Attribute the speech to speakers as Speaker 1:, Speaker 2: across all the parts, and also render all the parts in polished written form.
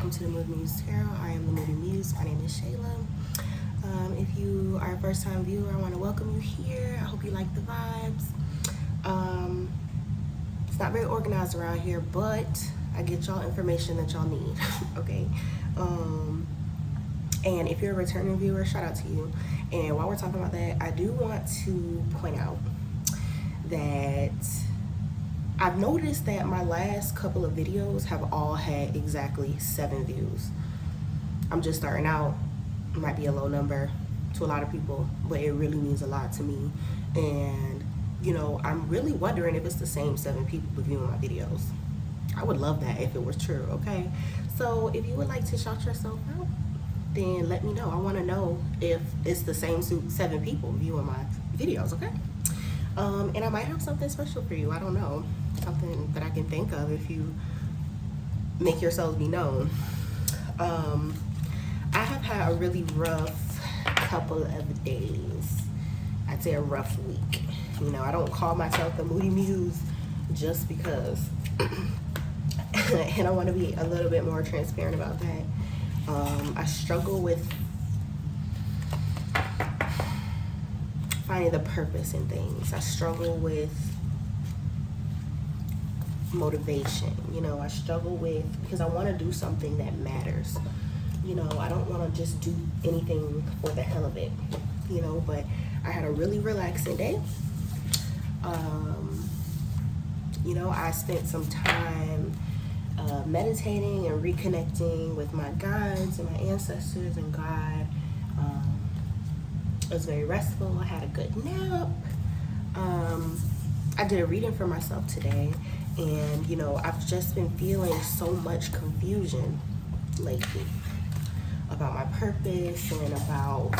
Speaker 1: welcome to the Moody Muse Tarot. I am the Moody Muse. My name is Shayla. If you are a first-time viewer, I want to welcome you here. I hope you like the vibes. It's not very organized around here, but I get y'all information that y'all need, okay? And if you're a returning viewer, shout out to you. And while we're talking about that, I do want to point out that I've noticed that my last couple of videos have all had exactly 7 views. I'm just starting out. It might be a low number to a lot of people, but it really means a lot to me. And, you know, I'm really wondering if it's the same 7 people viewing my videos. I would love that if it was true, okay? So if you would like to shout yourself out, then let me know. I want to know if it's the same 7 people viewing my videos, okay? And I might have something special for you. I don't know. Something that I can think of if you make yourselves be known. I have had a really rough couple of days. I'd say a rough week. You know, I don't call myself the Moody Muse just because. And I want to be a little bit more transparent about that. I struggle with finding the purpose in things. I struggle with motivation. You know, I struggle with, because I want to do something that matters. You know, I don't want to just do anything for the hell of it, you know, but I had a really relaxing day. You know, I spent some time meditating and reconnecting with my guides and my ancestors and God. It was very restful. I had a good nap. I did a reading for myself today, and you know, I've just been feeling so much confusion lately about my purpose and about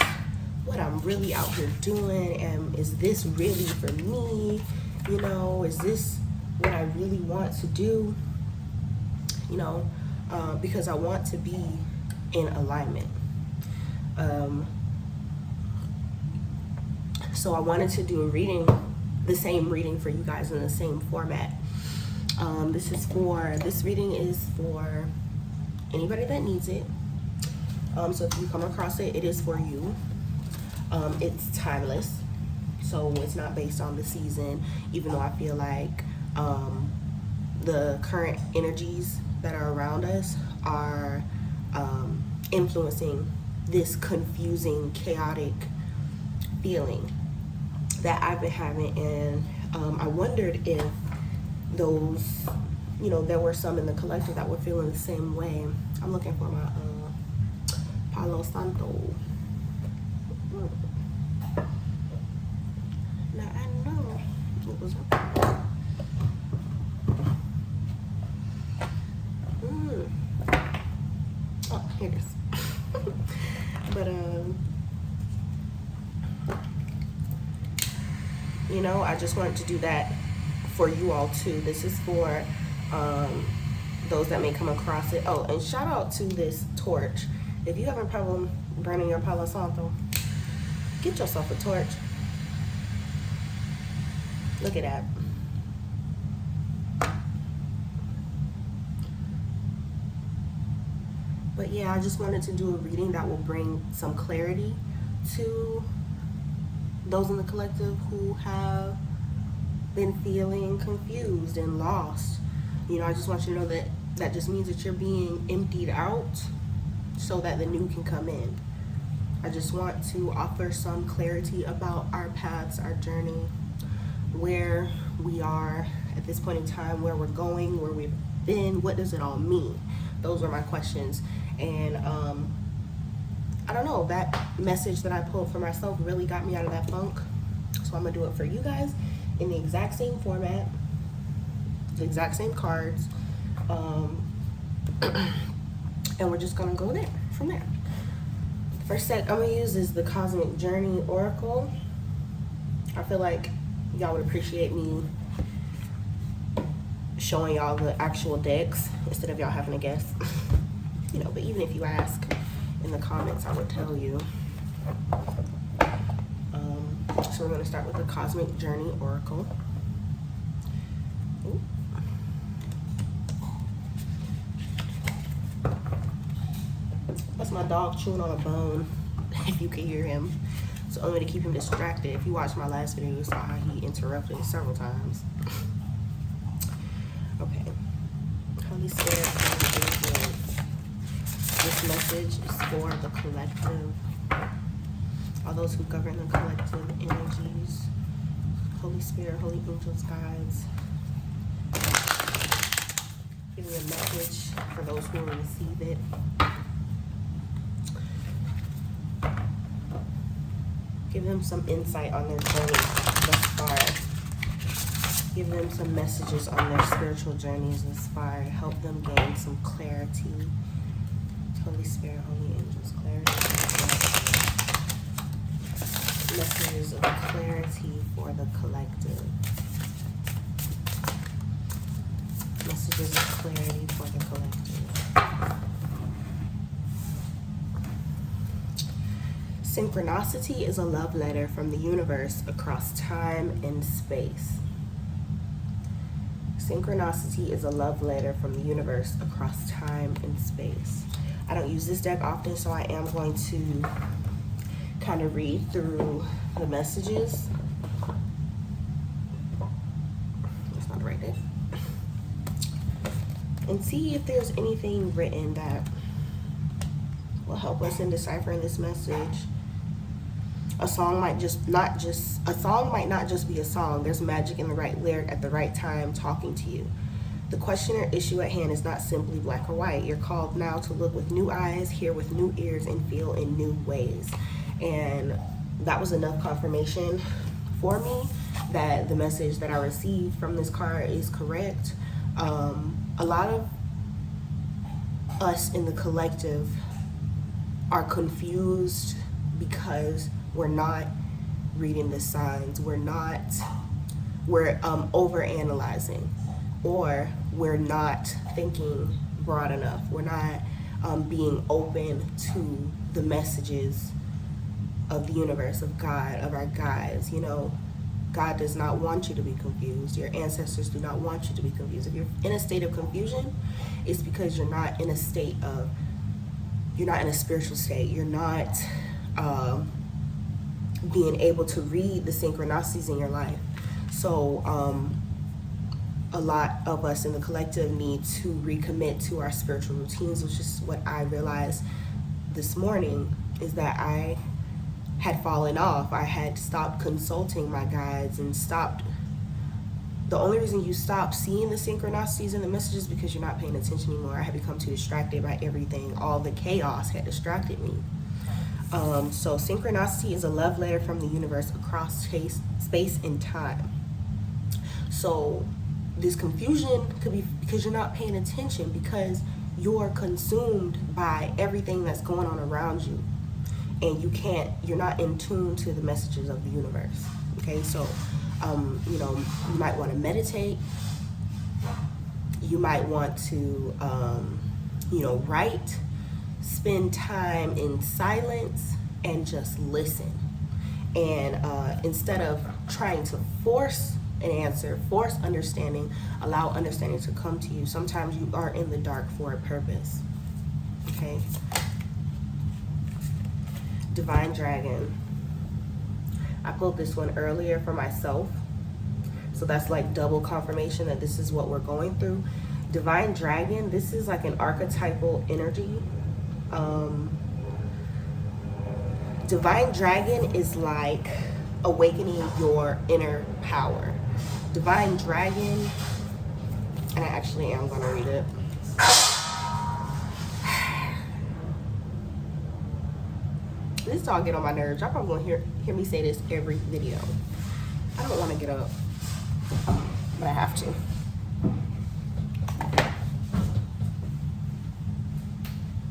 Speaker 1: what I'm really out here doing, and is this really for me? You know, is this what I really want to do? You know, because I want to be in alignment. So I wanted to do a reading, the same reading for you guys in the same format. This reading is for anybody that needs it. So if you come across it, it is for you. It's timeless, so it's not based on the season, even though I feel like the current energies that are around us are influencing this confusing, chaotic feeling that I've been having. And I wondered if those, you know, there were some in the collective that were feeling the same way. I'm looking for my Palo Santo. Now I know it was up there. Oh, here it is. But you know, I just wanted to do that for you all too. This is for those that may come across it. Oh, and shout out to this torch. If you have a problem burning your Palo Santo, get yourself a torch. Look at that. But yeah, I just wanted to do a reading that will bring some clarity to those in the collective who have been feeling confused and lost. You know, I just want you to know that that just means that you're being emptied out so that the new can come in. I just want to offer some clarity about our paths, our journey, where we are at this point in time, where we're going, where we've been, what does it all mean? Those were my questions. And I don't know, that message that I pulled for myself really got me out of that funk. So I'm gonna do it for you guys in the exact same format, the exact same cards. And we're just gonna go there, from there. The first set I'm gonna use is the Cosmic Journey Oracle. I feel like y'all would appreciate me showing y'all the actual decks instead of y'all having to guess. You know, but even if you ask in the comments, I would tell you. So we're gonna start with the Cosmic Journey Oracle. Ooh. That's my dog chewing on a bone, if you can hear him. It's only to keep him distracted. If you watched my last video, you saw how he interrupted several times. Okay. Holy Spirit, this message is for the collective, all those who govern the collective energies. Holy Spirit, holy angels, guides. Give me a message for those who will receive it. Give them some insight on their journey thus far. Give them some messages on their spiritual journeys thus far. Help them gain some clarity. Holy Spirit, holy angels, clarity. Messages of clarity for the collective. Messages of clarity for the collective. Synchronicity is a love letter from the universe across time and space. Synchronicity is a love letter from the universe across time and space. I don't use this deck often, so I am going to kind of read through the messages. That's not the right deck. And see if there's anything written that will help us in deciphering this message. A song might not just be a song. There's magic in the right lyric at the right time talking to you. The question or issue at hand is not simply black or white. You're called now to look with new eyes, hear with new ears, and feel in new ways. And that was enough confirmation for me that the message that I received from this card is correct. A lot of us in the collective are confused because we're not reading the signs. We're overanalyzing, or we're not thinking broad enough. We're not being open to the messages of the universe, of God, of our guides. You know, God does not want you to be confused. Your ancestors do not want you to be confused. If you're in a state of confusion, it's because you're not in a spiritual state. You're not being able to read the synchronicities in your life. So a lot of us in the collective need to recommit to our spiritual routines, which is what I realized this morning, is that I had fallen off. I had stopped consulting my guides and stopped. The only reason you stop seeing the synchronicities and the messages is because you're not paying attention anymore. I had become too distracted by everything. All the chaos had distracted me. So synchronicity is a love letter from the universe across space and time. So this confusion could be because you're not paying attention, because you're consumed by everything that's going on around you. And you're not in tune to the messages of the universe. Okay, so you might want to meditate. You might want to write, spend time in silence and just listen. And instead of trying to force an answer, force understanding, allow understanding to come to you. Sometimes you are in the dark for a purpose. Okay. Divine Dragon. I pulled this one earlier for myself, so that's like double confirmation that this is what we're going through. Divine Dragon, this is like an archetypal energy. Divine Dragon is like awakening your inner power. Divine Dragon, and I actually am going to read it. This dog get on my nerves. Y'all probably gonna hear me say this every video. I don't want to get up, but I have to.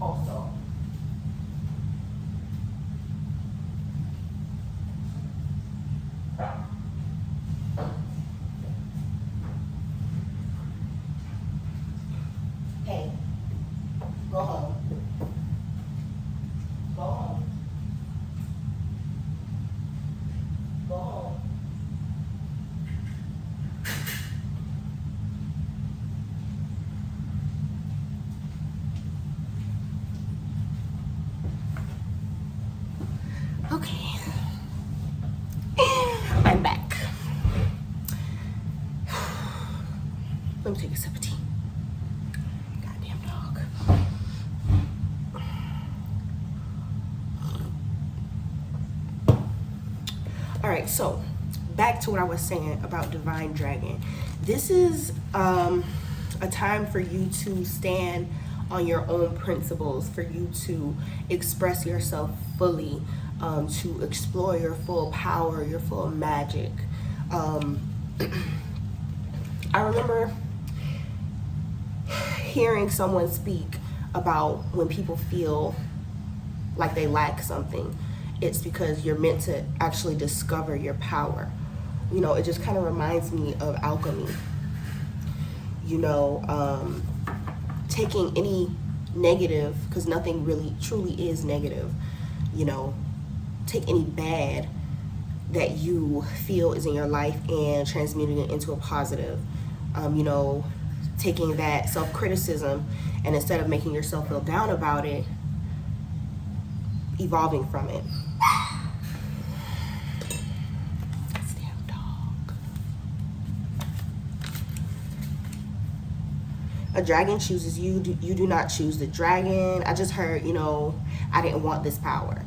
Speaker 1: Also, hey, go home. Go home. Go home. Let me take a sip of tea. Goddamn dog. All right, so back to what I was saying about Divine Dragon. This is a time for you to stand on your own principles, for you to express yourself fully, to explore your full power, your full magic. I remember hearing someone speak about when people feel like they lack something, it's because you're meant to actually discover your power. You know, it just kind of reminds me of alchemy. You know, taking any negative, because nothing really truly is negative, you know, take any bad that you feel is in your life and transmuting it into a positive. You know, taking that self-criticism and instead of making yourself feel down about it, evolving from it. This damn dog. A dragon chooses you. You do not choose the dragon. I just heard, you know, I didn't want this power.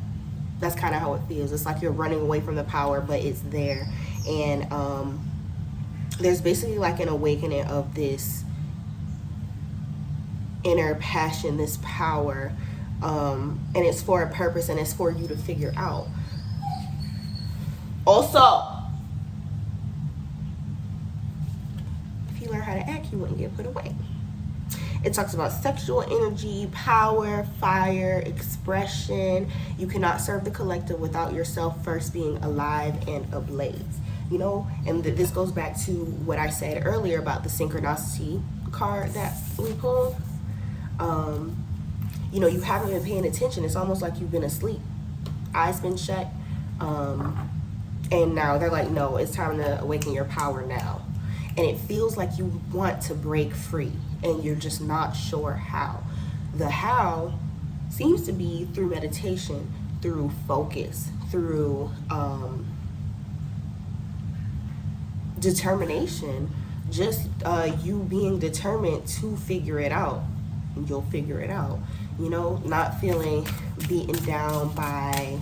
Speaker 1: That's kind of how it feels. It's like you're running away from the power, but it's there. And there's basically like an awakening of this inner passion, this power, and it's for a purpose, and it's for you to figure out. Also, if you learn how to act, you wouldn't get put away. It talks about sexual energy, power, fire, expression. You cannot serve the collective without yourself first being alive and ablaze. You know, and this goes back to what I said earlier about the synchronicity card that we pulled. You know, you haven't been paying attention. It's almost like you've been asleep. Eyes been shut. And now they're like, no, it's time to awaken your power now. And it feels like you want to break free and you're just not sure how. The how seems to be through meditation, through focus, through determination, just you being determined to figure it out. You'll figure it out. You know, not feeling beaten down by,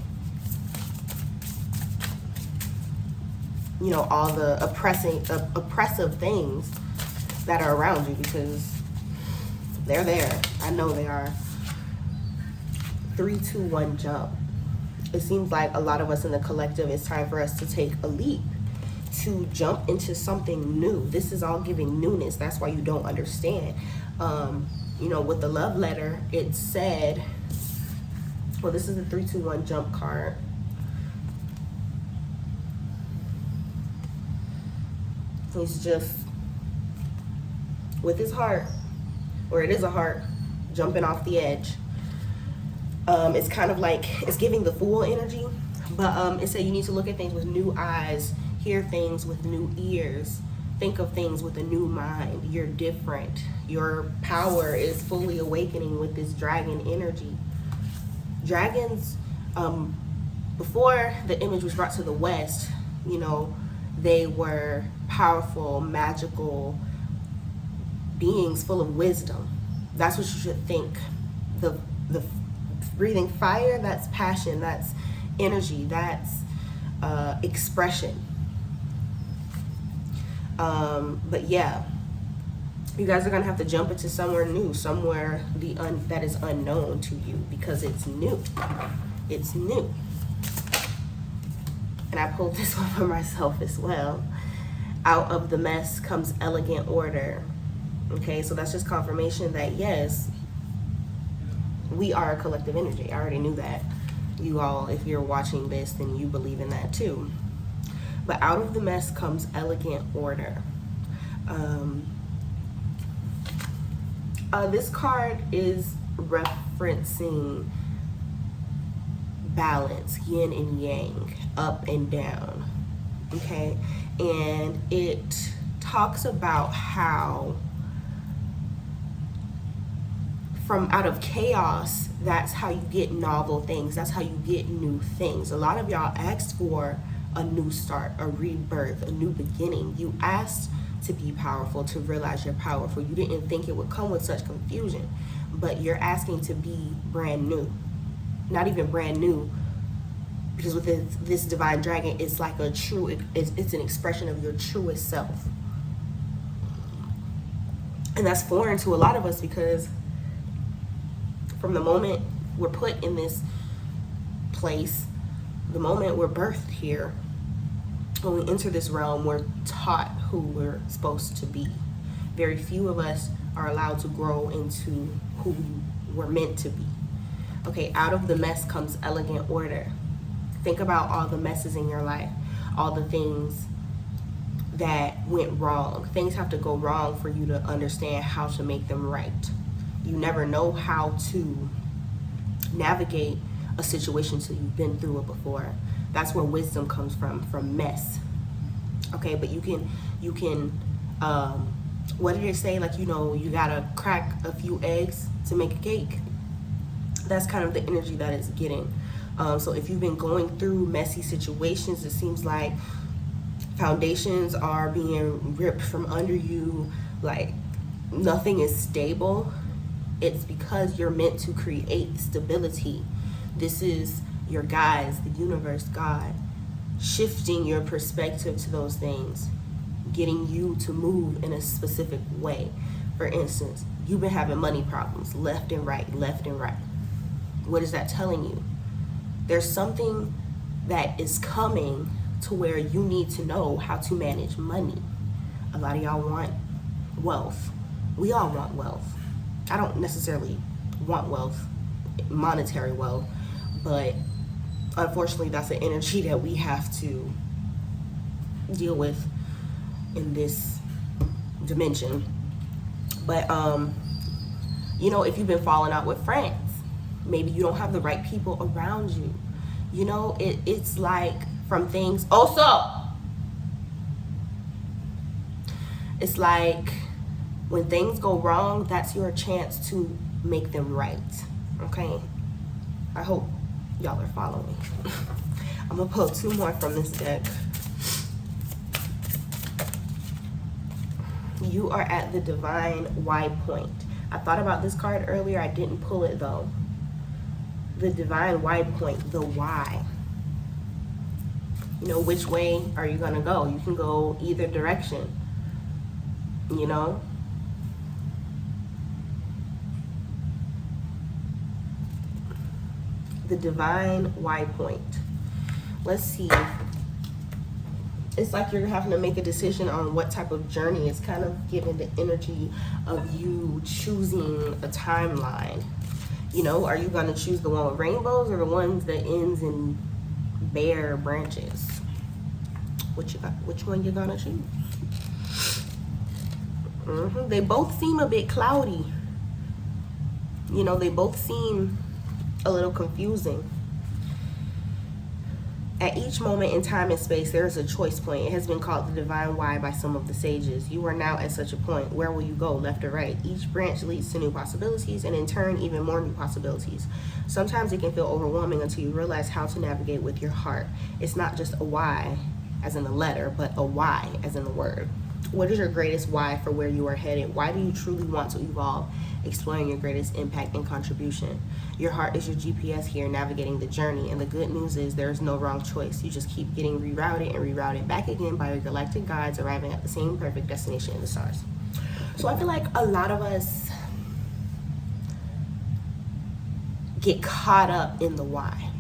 Speaker 1: you know, all the oppressive things that are around you, because they're there. I know they are. 3, 2, 1, jump. It seems like a lot of us in the collective, it's time for us to take a leap, to jump into something new. This is all giving newness. That's why you don't understand. You know, with the love letter, it said, well, this is the 3, 2, 1 jump card. He's just with his heart, or it is a heart, jumping off the edge. It's kind of like, it's giving the Fool energy, but it said you need to look at things with new eyes, hear things with new ears, think of things with a new mind. You're different. Your power is fully awakening with this dragon energy. Dragons, before the image was brought to the West, you know, they were powerful, magical beings full of wisdom. That's what you should think. The breathing fire, that's passion, that's energy, that's expression. But yeah, you guys are gonna have to jump into somewhere new, somewhere that is unknown to you, because it's new. It's new. And I pulled this one for myself as well. Out of the mess comes elegant order. Okay, so that's just confirmation that yes, we are a collective energy. I already knew that. You all, if you're watching this, then you believe in that too. But out of the mess comes elegant order. This card is referencing balance, yin and yang, up and down, okay? And it talks about how from out of chaos, that's how you get novel things. That's how you get new things. A lot of y'all asked for a new start, a rebirth, a new beginning. You asked to be powerful, to realize you're powerful. You didn't think it would come with such confusion, but you're asking to be brand new. Not even brand new, because with this divine dragon, it's like a true, it's an expression of your truest self. And that's foreign to a lot of us, because from the moment we're put in this place, the moment we're birthed here, when we enter this realm, we're taught who we're supposed to be. Very few of us are allowed to grow into who we're meant to be. Okay, out of the mess comes elegant order. Think about all the messes in your life, all the things that went wrong. Things have to go wrong for you to understand how to make them right. You never know how to navigate a situation till you've been through it before. That's where wisdom comes from mess. Okay, but you can what did it say? Like, you gotta crack a few eggs to make a cake. That's kind of the energy that it's getting. So if you've been going through messy situations, it seems like foundations are being ripped from under you, like nothing is stable. It's because you're meant to create stability. This is your guides, the universe, God, shifting your perspective to those things, getting you to move in a specific way. For instance, you've been having money problems left and right, left and right. What is that telling you? There's something that is coming to where you need to know how to manage money. A lot of y'all want wealth. We all want wealth. I don't necessarily want wealth, monetary wealth, but unfortunately that's an energy that we have to deal with in this dimension. But if you've been falling out with friends, maybe you don't have the right people around you. It's like from things. It's like when things go wrong, that's your chance to make them right. Okay? I hope y'all are following. I'm gonna pull two more from this deck. You are at the divine Y point. I thought about this card earlier. I didn't pull it though. The divine Y point, the Y. Which way are you gonna go? You can go either direction. The divine Y point. Let's see. It's like you're having to make a decision on what type of journey. It's kind of giving the energy of you choosing a timeline. Are you going to choose the one with rainbows or the ones that ends in bare branches? Which one you going to choose? They both seem a bit cloudy. They both seem a little confusing. At each moment in time and space, there is a choice point. It has been called the divine Y by some of the sages. You are now at such a point. Where will you go, left or right? Each branch leads to new possibilities, and in turn, even more new possibilities. Sometimes it can feel overwhelming until you realize how to navigate with your heart. It's not just a Y as in the letter, but a Y as in the word. What is your greatest why for where you are headed? Why do you truly want to evolve, exploring your greatest impact and contribution? Your heart is your GPS here, navigating the journey, and the good news is there is no wrong choice. You just keep getting rerouted and rerouted back again by your galactic guides, arriving at the same perfect destination in the stars. So I feel like a lot of us get caught up in the why.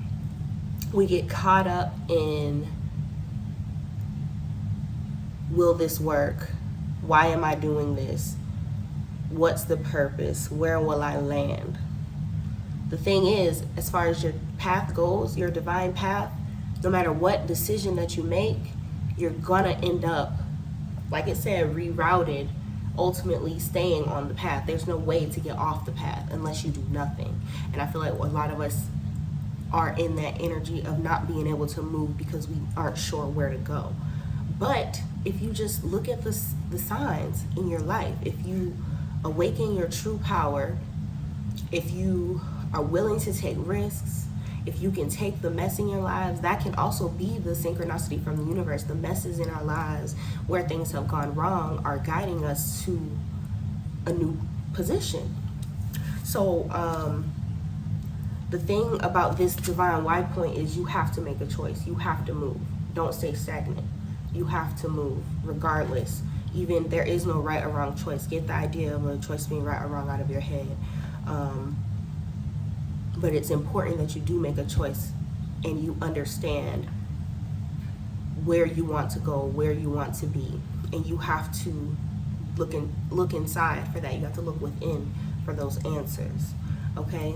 Speaker 1: We get caught up in, will this work? Why am I doing this? What's the purpose? Where will I land? The thing is, as far as your path goes, your divine path, no matter what decision that you make, you're gonna end up, like it said, rerouted, ultimately staying on the path. There's no way to get off the path unless you do nothing. And I feel like a lot of us are in that energy of not being able to move because we aren't sure where to go. But if you just look at the signs in your life, if you awaken your true power, if you are willing to take risks, if you can take the mess in your lives, that can also be the synchronicity from the universe. The messes in our lives where things have gone wrong are guiding us to a new position. So the thing about this divine wide point is you have to make a choice. You have to move. Don't stay stagnant. You have to move regardless. Even there is no right or wrong choice. Get the idea of a choice being right or wrong out of your head. But it's important that you do make a choice and you understand where you want to go, where you want to be. And you have to look inside for that. You have to look within for those answers. Okay?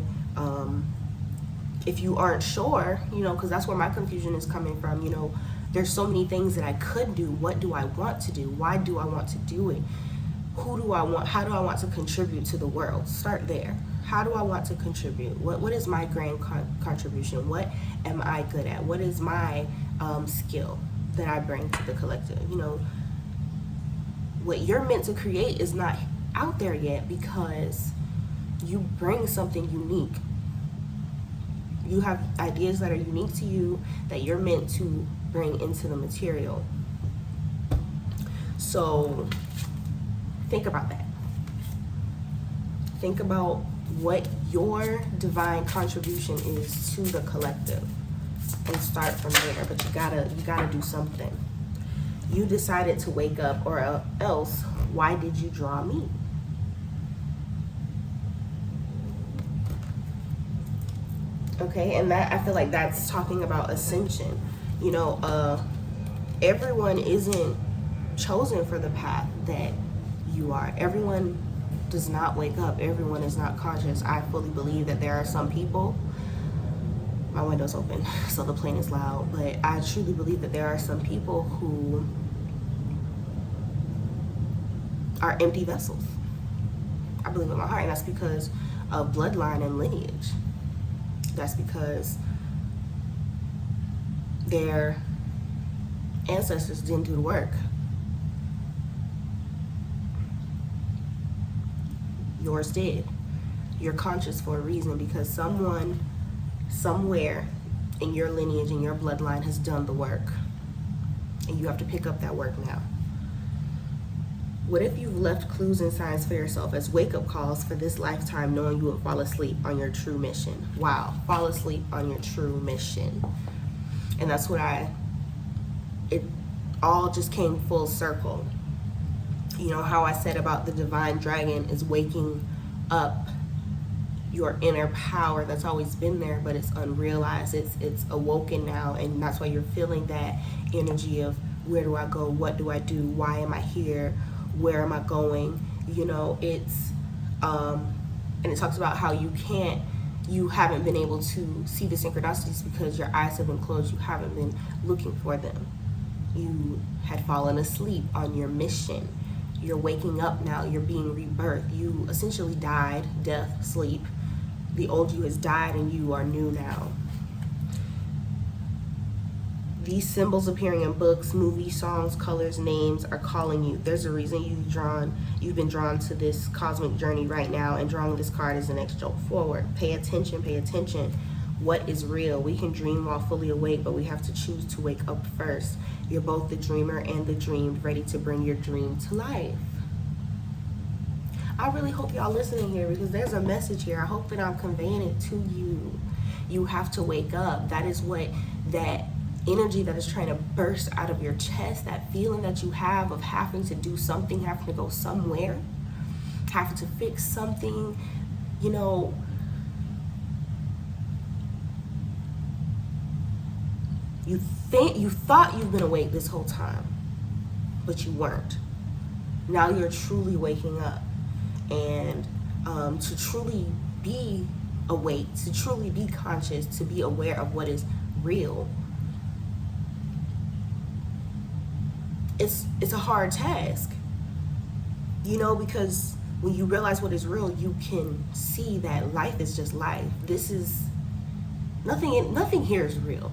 Speaker 1: If you aren't sure, because that's where my confusion is coming from, there's so many things that I could do. What do I want to do? Why do I want to do it? Who do I want? How do I want to contribute to the world? Start there. How do I want to contribute? What is my grand contribution? What am I good at? What is my skill that I bring to the collective? What you're meant to create is not out there yet because you bring something unique. You have ideas that are unique to you that you're meant to bring into the material. So think about that. Think about what your divine contribution is to the collective and start from there. But you gotta do something. You decided to wake up, or else why did you draw me? Okay, and that, I feel like that's talking about ascension. Everyone isn't chosen for the path that you are. Everyone does not wake up. Everyone is not conscious. I fully believe that there are some people, my window's open, so the plane is loud, but I truly believe that there are some people who are empty vessels. I believe in my heart, and that's because of bloodline and lineage. That's because their ancestors didn't do the work. Yours did. You're conscious for a reason because someone, somewhere in your lineage, in your bloodline has done the work. And you have to pick up that work now. What if you've left clues and signs for yourself as wake-up calls for this lifetime, knowing you will fall asleep on your true mission? Wow, fall asleep on your true mission. And that's what it all just came full circle. How I said about the divine dragon is waking up your inner power that's always been there, but it's unrealized. It's awoken now, and that's why you're feeling that energy of where do I go? What do I do? Why am I here? Where am I going? It's and it talks about how you haven't been able to see the synchronicities because your eyes have been closed. You haven't been looking for them. You had fallen asleep on your mission. You're waking up now. You're being rebirthed. You essentially died, death, sleep. The old you has died and you are new now. These symbols appearing in books, movies, songs, colors, names are calling you. There's a reason you've been drawn to this cosmic journey right now, and drawing this card is the next joke forward. Pay attention, pay attention. What is real? We can dream while fully awake, but we have to choose to wake up first. You're both the dreamer and the dreamed, ready to bring your dream to life. I really hope y'all listening here because there's a message here. I hope that I'm conveying it to you. You have to wake up. That is what that energy that is trying to burst out of your chest, that feeling that you have of having to do something, having to go somewhere, having to fix something, you thought you've been awake this whole time, but you weren't. Now you're truly waking up. And to truly be awake, to truly be conscious, to be aware of what is real, it's a hard task, because when you realize what is real, you can see that life is just life. This is nothing here is real,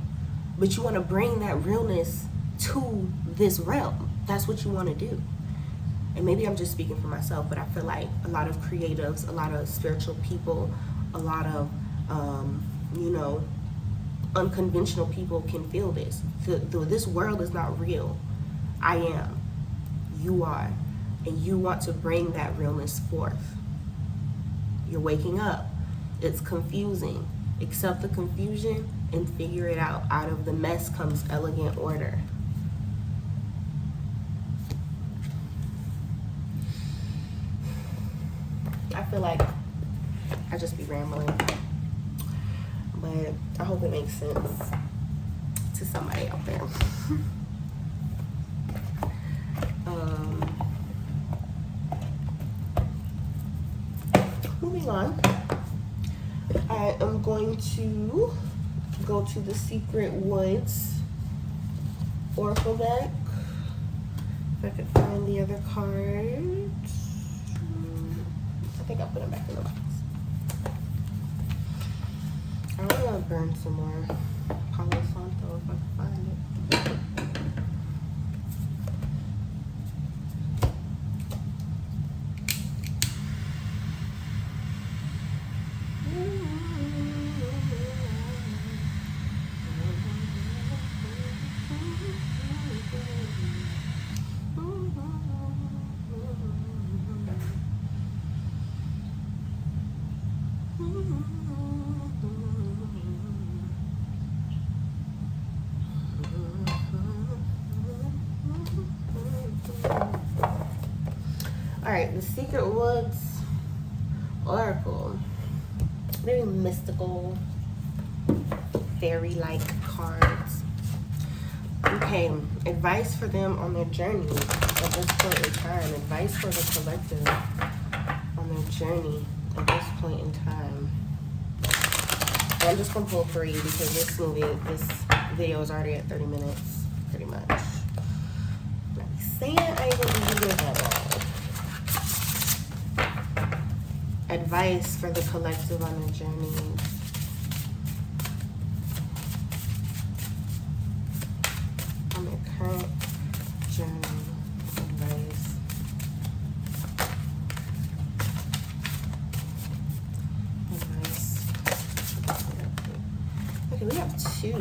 Speaker 1: but you want to bring that realness to this realm. That's what you want to do. And maybe I'm just speaking for myself, but I feel like a lot of creatives, a lot of spiritual people, a lot of unconventional people can feel this. This world is not real. I am. You are. And you want to bring that realness forth. You're waking up. It's confusing. Accept the confusion and figure it out. Out of the mess comes elegant order. I feel like I just be rambling, but I hope it makes sense to somebody out there. Moving on, I am going to go to the Secret Woods Oracle deck. If I could find the other cards. I think I put them back in the box. I want to burn some more Palo Santo if I can find it. Alright, the Secret Woods Oracle. Very mystical, fairy-like cards. Okay, advice for them on their journey at this point in time. Advice for the collective on their journey at this point in time. And I'm just gonna pull 3 because this video is already at 30 minutes, pretty much. Not saying I ain't gonna be using that long. Advice for the collective on their journey. On their current journey. Advice. Okay, we have 2.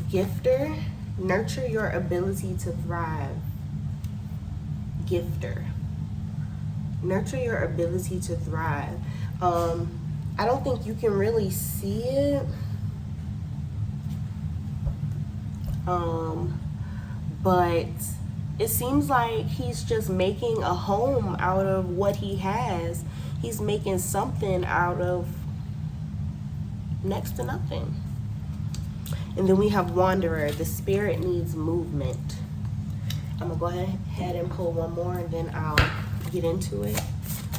Speaker 1: Gifter, nurture your ability to thrive. Gifter. Nurture your ability to thrive. I don't think you can really see it. But it seems like he's just making a home out of what he has. He's making something out of next to nothing. And then we have Wanderer. The spirit needs movement. I'm gonna go ahead and pull one more and then I'll get into it.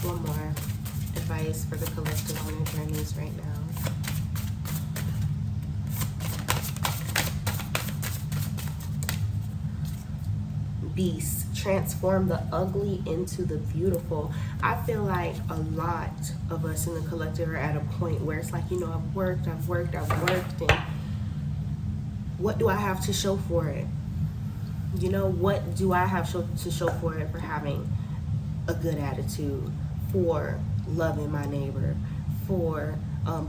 Speaker 1: One more advice for the collective on their journeys right now. Beast, transform the ugly into the beautiful. I feel like a lot of us in the collective are at a point where it's like, you know, I've worked, and what do I have to show for it? You know, what do I have to show for it for having a good attitude, for loving my neighbor, for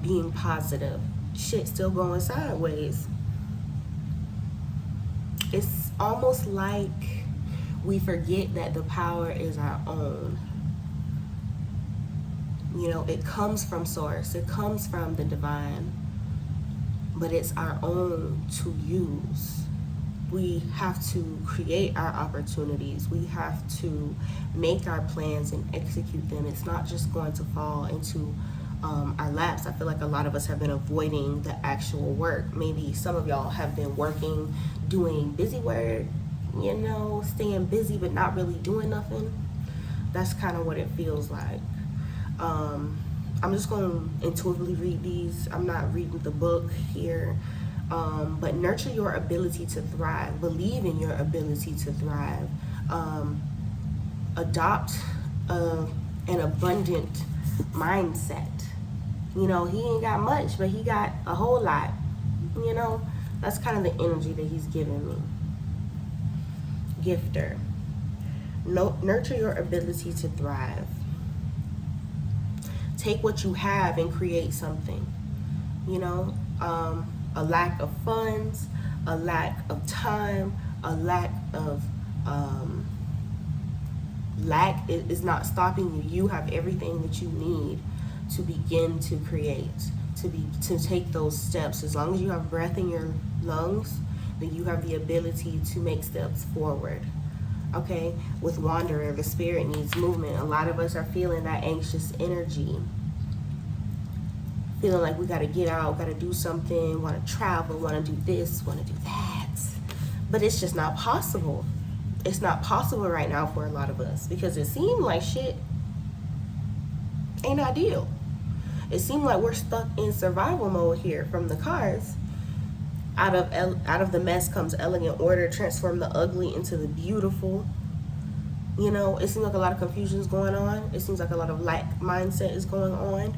Speaker 1: being positive? Shit still going sideways. It's almost like we forget that the power is our own. You know, it comes from source, it comes from the divine, but it's our own to use. We have to create our opportunities. We have to make our plans and execute them. It's not just going to fall into our laps. I feel like a lot of us have been avoiding the actual work. Maybe some of y'all have been working, doing busy work, you know, staying busy but not really doing nothing. That's kind of what it feels like. I'm just going to intuitively read these. I'm not reading the book here. But nurture your ability to thrive. Believe in your ability to thrive. Adopt an abundant mindset. You know, he ain't got much, but he got a whole lot. You know, that's kind of the energy that he's giving me. Gifter. Nurture your ability to thrive. Take what you have and create something. you know, a lack of funds, a lack of time, a lack of lack is not stopping you. You have everything that you need to begin to create, to take those steps. As long as you have breath in your lungs, then you have the ability to make steps forward. Okay, with Wanderer, the spirit needs movement. A lot of us are feeling that anxious energy, feeling like we got to get out, got to do something, want to travel, want to do this, want to do that. But it's just not possible. It's not possible right now for a lot of us because it seemed like shit ain't ideal. It seemed like we're stuck in survival mode here. From the cards, out of the mess comes elegant order. Transform the ugly into the beautiful. You know, it seems like a lot of confusion is going on. It seems like a lot of lack mindset is going on.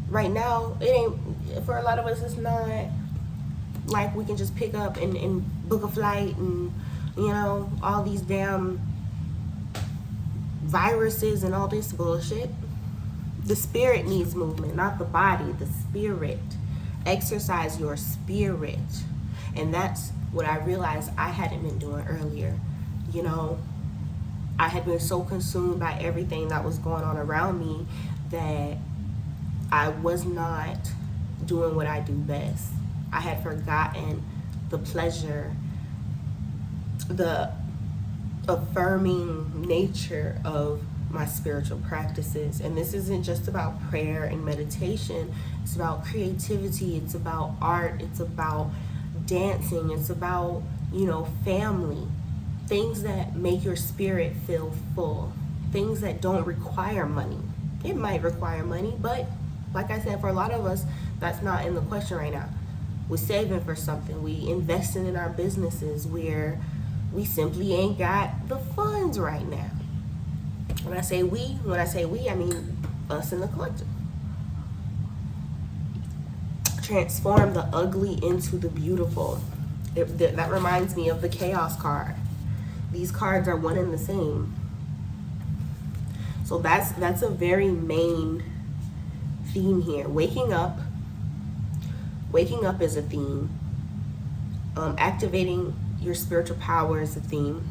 Speaker 1: Right now, it ain't, for a lot of us, it's not like we can just pick up and book a flight and, you know, all these damn viruses and all this bullshit. The spirit needs movement, not the body, the spirit. Exercise your spirit. And that's what I realized I hadn't been doing earlier. You know, I had been so consumed by everything that was going on around me that I was not doing what I do best. I had forgotten the pleasure, the affirming nature of my spiritual practices. And this isn't just about prayer and meditation. It's about creativity. It's about art. It's about dancing. It's about, you know, family. Things that make your spirit feel full. Things that don't require money. It might require money, but like I said, for a lot of us, that's not in the question right now. We're saving for something. We investing in our businesses where we simply ain't got the funds right now. When I say we, I mean us in the collective. Transform the ugly into the beautiful. That reminds me of the chaos card. These cards are one and the same. So that's a very main theme here. Waking up is a theme. Activating your spiritual power is a theme.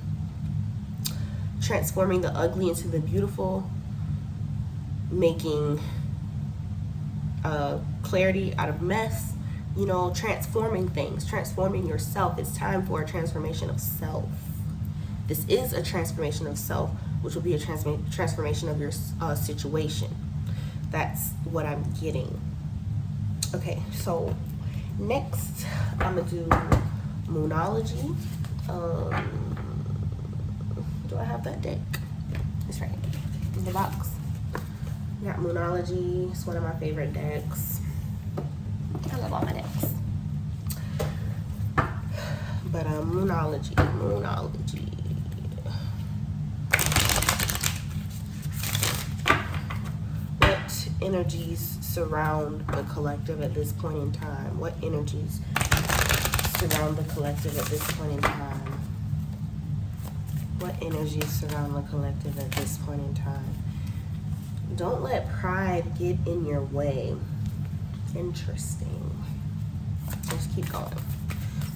Speaker 1: Transforming the ugly into the beautiful. Making clarity out of mess. You know, transforming things, transforming yourself. It's time for a transformation of self. This is a transformation of self, which will be a transformation of your situation. That's what I'm getting. Okay, so next I'm gonna do Moonology. Do I have that deck? It's right in the box. I got Moonology. It's one of my favorite decks. I love all my decks. But Moonology. What energies surround the collective at this point in time? What energies surround the collective at this point in time? What energies surround the collective at this point in time? Don't let pride get in your way. Interesting. Let's keep going.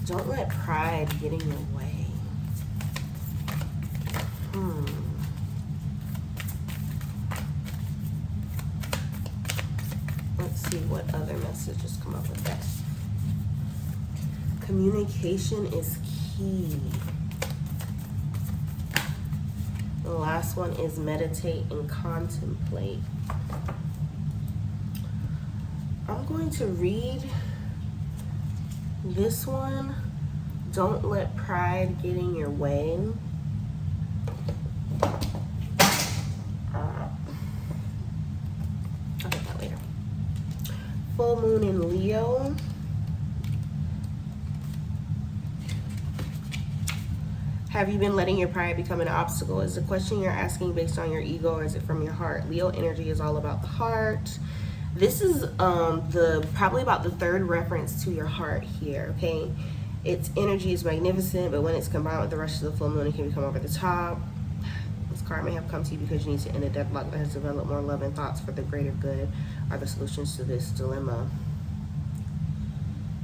Speaker 1: Don't let pride get in your way. Let's see what other messages come up with that. Communication is key. The last one is meditate and contemplate. I'm going to read this one. Don't let pride get in your way. I'll get that later. Full moon in Leo. Have you been letting your pride become an obstacle? Is the question you're asking based on your ego, or is it from your heart? Leo energy is all about the heart. This is probably about the third reference to your heart here, okay? Its energy is magnificent, but when it's combined with the rest of the full moon, it can become over the top. This card may have come to you because you need to end a deadlock that has developed more love and thoughts for the greater good are the solutions to this dilemma.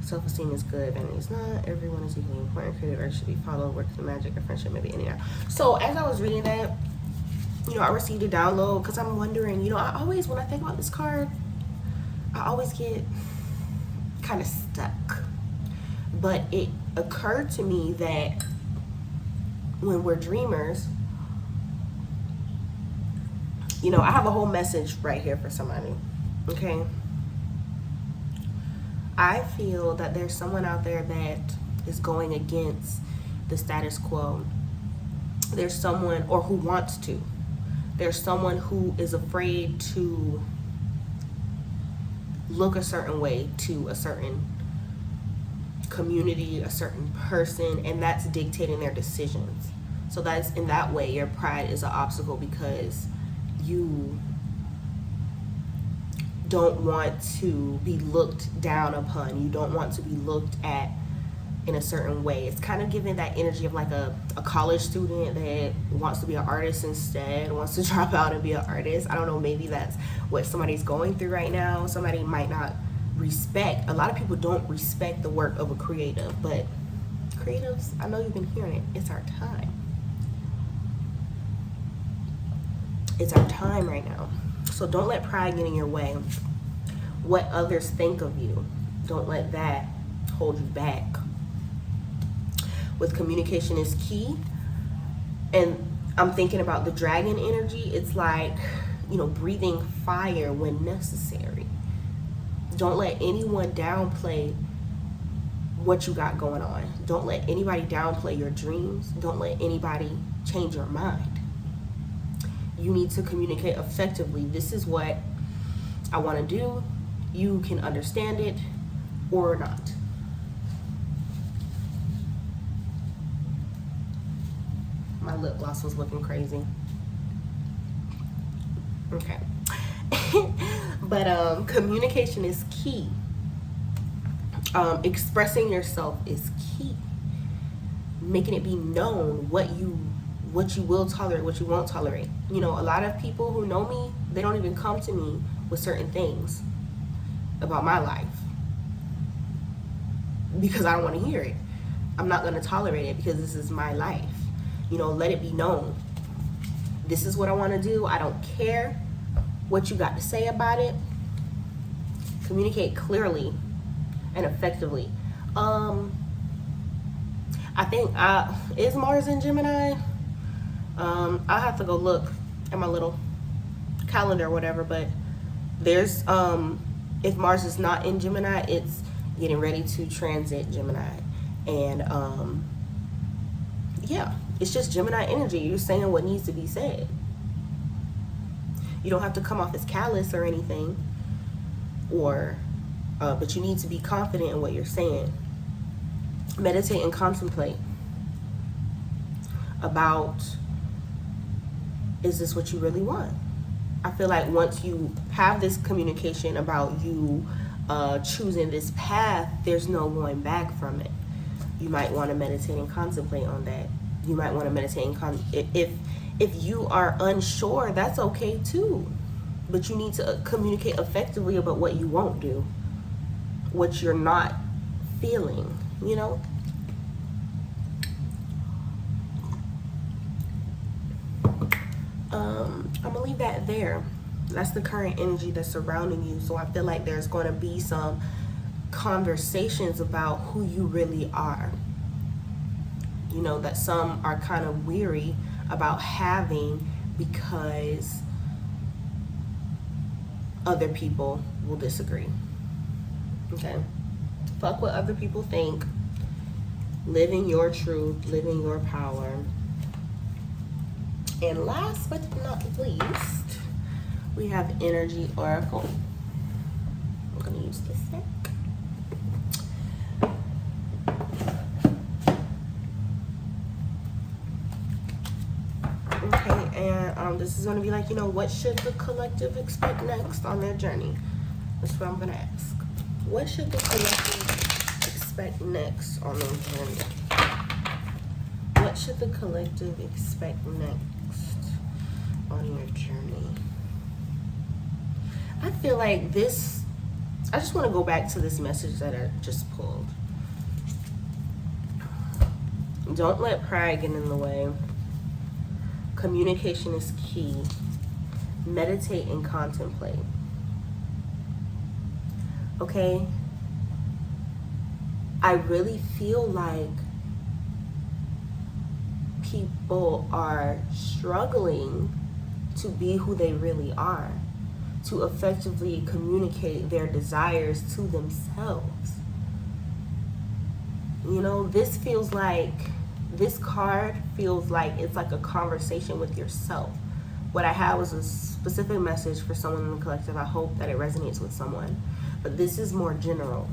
Speaker 1: Self-esteem is good, and it's not. Everyone is equally important. Creative urge should be followed. Work to magic or friendship, maybe anyhow. So as I was reading that, you know, I received a download because I'm wondering, you know, I always, when I think about this card, I always get kind of stuck. But it occurred to me that when we're dreamers, you know, I have a whole message right here for somebody, okay? I feel that there's someone out there that is going against the status quo. There's someone, or who wants to. There's someone who is afraid to look a certain way to a certain community, a certain person, and that's dictating their decisions. So that's, in that way, your pride is an obstacle because you don't want to be looked down upon. You don't want to be looked at in a certain way. It's kind of giving that energy of like a college student that wants to be an artist instead, wants to drop out and be an artist. I don't know, maybe that's what somebody's going through right now. Somebody might not respect, a lot of people don't respect the work of a creative, but creatives, I know you've been hearing it, it's our time. It's our time right now. So don't let pride get in your way. What others think of you, don't let that hold you back. With communication is key. And I'm thinking about the dragon energy. It's like, you know, breathing fire when necessary. Don't let anyone downplay what you got going on. Don't let anybody downplay your dreams. Don't let anybody change your mind. You need to communicate effectively. This is what I want to do. You can understand it or not. My lip gloss was looking crazy. Okay. But communication is key. Expressing yourself is key. Making it be known what you will tolerate, what you won't tolerate. You know, a lot of people who know me, they don't even come to me with certain things about my life because I don't want to hear it. I'm not going to tolerate it because this is my life. You know, let it be known. This is what I want to do. I don't care what you got to say about it. Communicate clearly and effectively. I think is Mars in Gemini? I'll have to go look at my little calendar or whatever, but there's if Mars is not in Gemini, it's getting ready to transit Gemini. And yeah, it's just Gemini energy. You're saying what needs to be said. You don't have to come off as callous or anything, or but you need to be confident in what you're saying. Meditate and contemplate about, is this what you really want? I feel like once you have this communication about you choosing this path, there's no going back from it. You might want to meditate and contemplate on that. You might want to meditate and if you are unsure, that's okay too. But you need to communicate effectively about what you won't do, what you're not feeling, you know? I'm gonna leave that there. That's the current energy that's surrounding you. So I feel like there's going to be some conversations about who you really are. You know, that some are kind of weary about having because other people will disagree. Okay? Fuck what other people think. Living your truth, living your power. And last but not least, we have Energy Oracle. I'm going to use this deck. Okay, and this is going to be like, you know, what should the collective expect next on their journey? That's what I'm going to ask. What should the collective expect next on their journey? What should the collective expect next on your journey? I feel like this I just want to go back to this message that I just pulled. Don't let pride get in the way. Communication is key. Meditate and contemplate. Okay? I really feel like people are struggling to be who they really are, to effectively communicate their desires to themselves. You know, this card feels like it's like a conversation with yourself. What I had was a specific message for someone in the collective. I hope that it resonates with someone. But this is more general.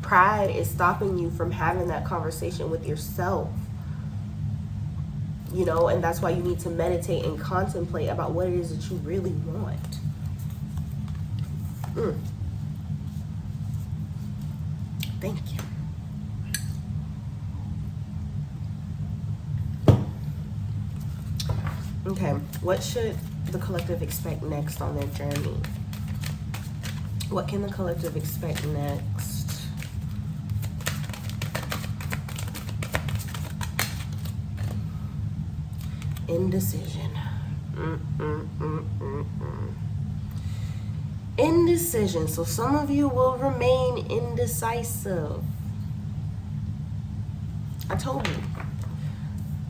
Speaker 1: Pride is stopping you from having that conversation with yourself. You know, and that's why you need to meditate and contemplate about what it is that you really want. Thank you. Okay, what should the collective expect next on their journey? What can the collective expect next? Indecision. Indecision. So some of you will remain indecisive. I told you.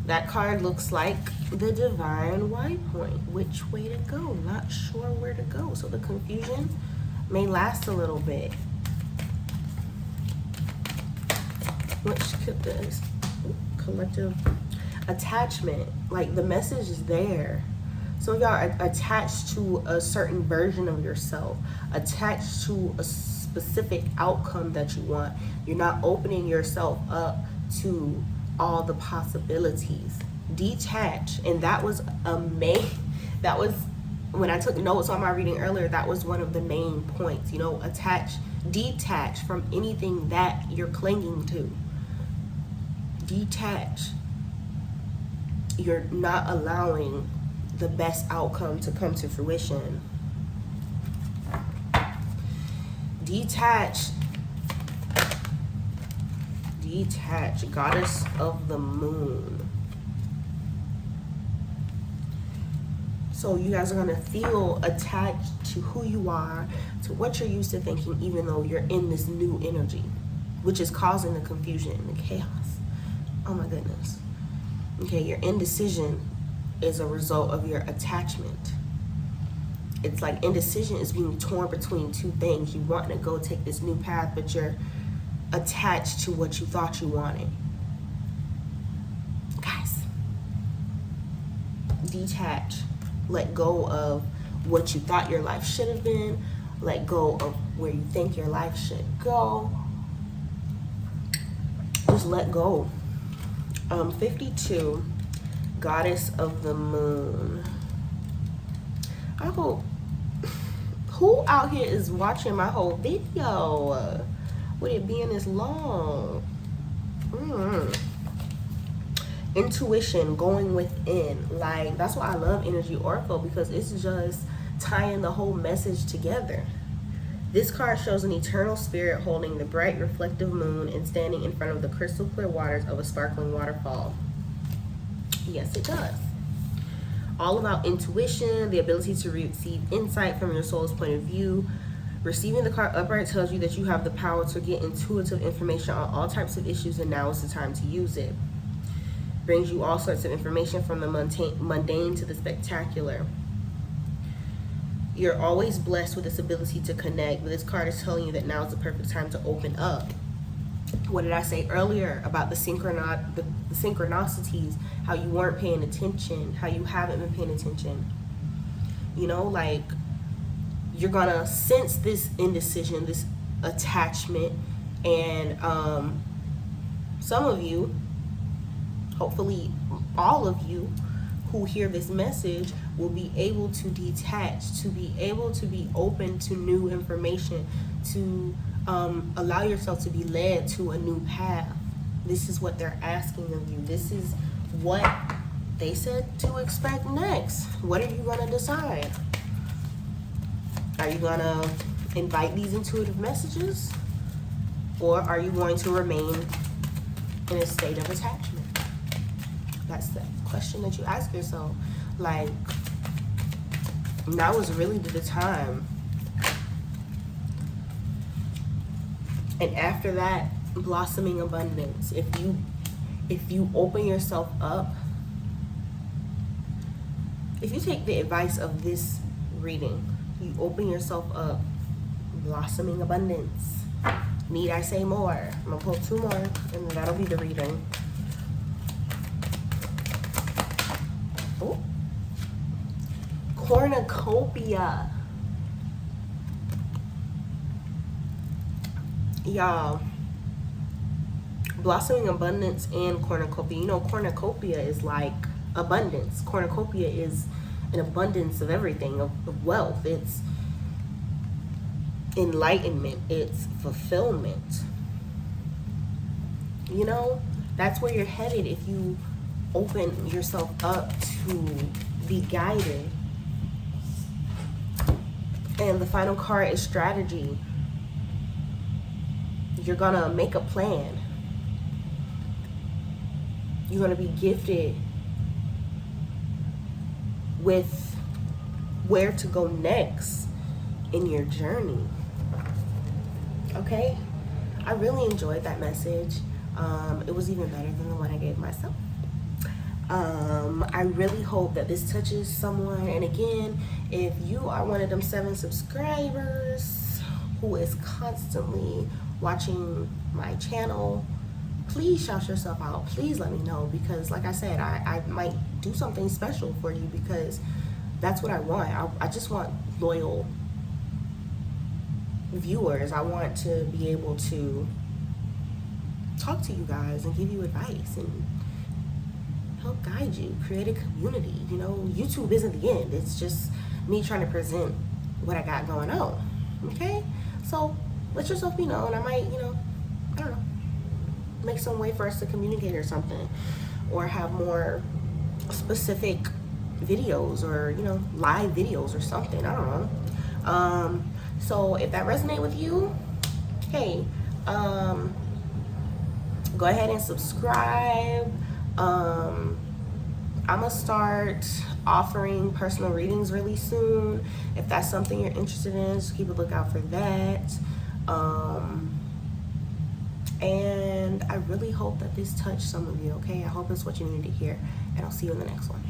Speaker 1: That card looks like the divine white point. Which way to go? Not sure where to go. So the confusion may last a little bit. Which could this collective attachment, like the message is there. Some of y'all are attached to a certain version of yourself, attached to a specific outcome that you want. You're not opening yourself up to all the possibilities. Detach. And that was that was when I took notes on my reading earlier, that was one of the main points. You know, detach from anything that you're clinging to. Detach. You're not allowing the best outcome to come to fruition. Detach. Detach. Goddess of the moon. So you guys are going to feel attached to who you are, to what you're used to thinking, even though you're in this new energy, which is causing the confusion and the chaos. Oh my goodness. Okay, your indecision is a result of your attachment. It's like indecision is being torn between two things. You want to go take this new path, but you're attached to what you thought you wanted. Guys, detach. Let go of what you thought your life should have been. Let go of where you think your life should go. Just let go. 52, Goddess of the Moon. I hope, who out here is watching my whole video with it being this long? Intuition, going within. Like, that's why I love Energy Oracle, because it's just tying the whole message together. This card shows an eternal spirit holding the bright reflective moon and standing in front of the crystal clear waters of a sparkling waterfall. Yes, it does. All about intuition, the ability to receive insight from your soul's point of view. Receiving the card upright tells you that you have the power to get intuitive information on all types of issues, and now is the time to use it. Brings you all sorts of information from the mundane to the spectacular. You're always blessed with this ability to connect, but this card is telling you that now is the perfect time to open up. What did I say earlier about the synchronicities, how you weren't paying attention, how you haven't been paying attention? You know, like, you're gonna sense this indecision, this attachment, and some of you, hopefully all of you who hear this message, will be able to detach, to be able to be open to new information, to allow yourself to be led to a new path. This is what they're asking of you. This is what they said to expect next. What are you gonna decide? Are you gonna invite these intuitive messages, or are you going to remain in a state of attachment? That's the question that you ask yourself. Like, now is really the time. And after that, blossoming abundance. If you open yourself up, if you take the advice of this reading, you open yourself up, blossoming abundance. Need I say more? I'm gonna pull 2 more, and that'll be the reading. Oh, cornucopia. Y'all, blossoming abundance and cornucopia. You know, cornucopia is like abundance. Cornucopia is an abundance of everything, of wealth. It's enlightenment. It's fulfillment. You know, that's where you're headed if you open yourself up to be guided. And the final card is strategy. You're gonna make a plan. You're gonna be gifted with where to go next in your journey. Okay? I really enjoyed that message. It was even better than the one I gave myself. I really hope that this touches someone. And again, if you are one of them 7 subscribers who is constantly watching my channel, please shout yourself out. Please let me know, because like I said, I might do something special for you, because that's what I want. I just want loyal viewers. I want to be able to talk to you guys and give you advice and help guide you, create a community. You know, YouTube isn't the end. It's just me trying to present what I got going on. Okay? So let yourself be known. I might, I don't know, make some way for us to communicate or something, or have more specific videos, or live videos or something. I don't know. So if that resonates with you, hey, go ahead and subscribe. I'm gonna start offering personal readings really soon. If that's something you're interested in, just keep a lookout for that. And I really hope that this touched some of you, okay? I hope it's what you needed to hear, and I'll see you in the next one.